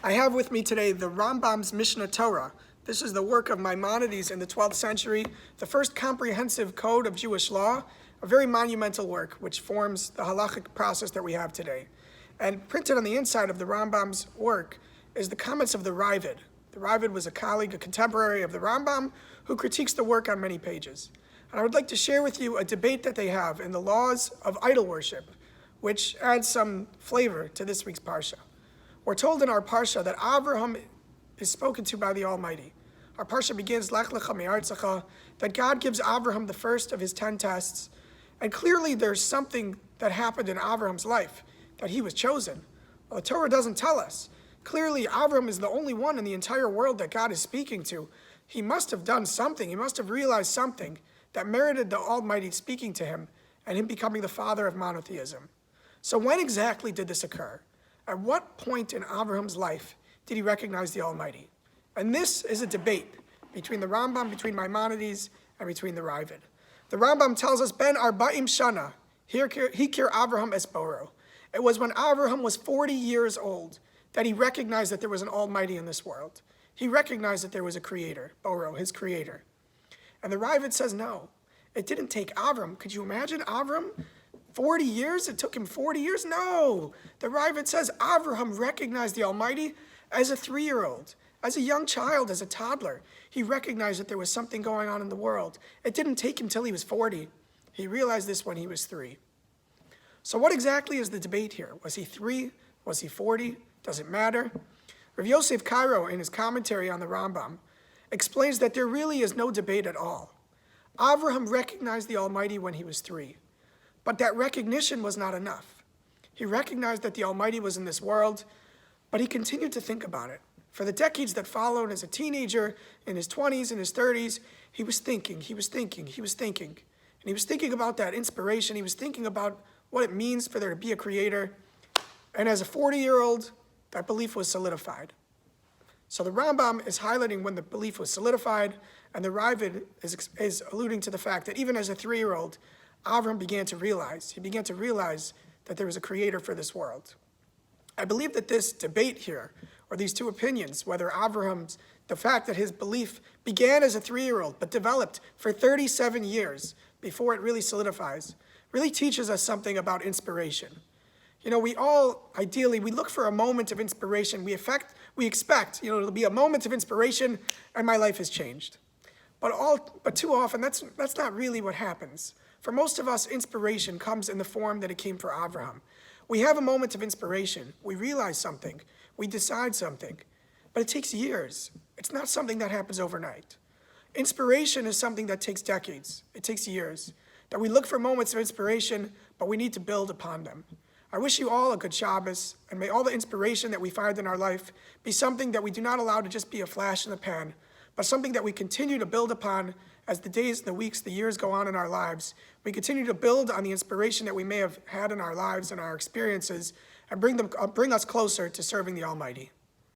I have with me today the Rambam's Mishnah Torah. This is the work of Maimonides in the 12th century, the first comprehensive code of Jewish law, a very monumental work which forms the halachic process that we have today. And printed on the inside of the Rambam's work is the comments of the Rabbi. The Rabbi was a colleague, a contemporary of the Rambam, who critiques the work on many pages. And I would like to share with you a debate that they have in the laws of idol worship, which adds some flavor to this week's Parsha. We're told in our Parsha that Abraham is spoken to by the Almighty. Our Parsha begins, Lech Lecha, that God gives Abraham the first of his 10 tests. And clearly there's something that happened in Abraham's life, that he was chosen. Well, the Torah doesn't tell us. Clearly, Abraham is the only one in the entire world that God is speaking to. He must have done something. He must have realized something that merited the Almighty speaking to him and him becoming the father of monotheism. So when exactly did this occur? At what point in Abraham's life did he recognize the Almighty? And this is a debate between the Rambam, between Maimonides, and between the Rabbi. The Rambam tells us, Ben arba'im shana, hikir Abraham es boro. It was when Abraham was 40 years old that he recognized that there was an Almighty in this world. He recognized that there was a creator, Boro, his creator. And the Rabbi says, no, it didn't take Abraham. Could you imagine Abraham? 40 years? It took him 40 years? No. The Rabbi says Abraham recognized the Almighty as a 3-year-old, as a young child, as a toddler. He recognized that there was something going on in the world. It didn't take him till he was 40. He realized this when he was 3. So what exactly is the debate here? Was he 3? Was he 40? Does it matter? Rav Yosef Cairo, in his commentary on the Rambam, explains that there really is no debate at all. Abraham recognized the Almighty when he was 3. But that recognition was not enough. He recognized that the Almighty was in this world, but he continued to think about it. For the decades that followed, as a teenager, in his 20s, in his 30s, he was thinking. And he was thinking about that inspiration. He was thinking about what it means for there to be a creator. And as a 40-year-old, that belief was solidified. So the Rambam is highlighting when the belief was solidified, and the Rabbi is alluding to the fact that even as a 3-year-old, Abraham began to realize that there was a creator for this world. I believe that this debate here, or these two opinions, whether the fact that his belief began as a 3-year-old but developed for 37 years before it really solidifies, really teaches us something about inspiration. You know, we all, ideally, we look for a moment of inspiration. We expect, it'll be a moment of inspiration and my life has changed. But too often, that's not really what happens. For most of us, inspiration comes in the form that it came for Abraham. We have a moment of inspiration. We realize something. We decide something. But it takes years. It's not something that happens overnight. Inspiration is something that takes decades. It takes years. That we look for moments of inspiration, but we need to build upon them. I wish you all a good Shabbos, and may all the inspiration that we find in our life be something that we do not allow to just be a flash in the pan, but something that we continue to build upon as the days, the weeks, the years go on in our lives. We continue to build on the inspiration that we may have had in our lives and our experiences, and bring us closer to serving the Almighty.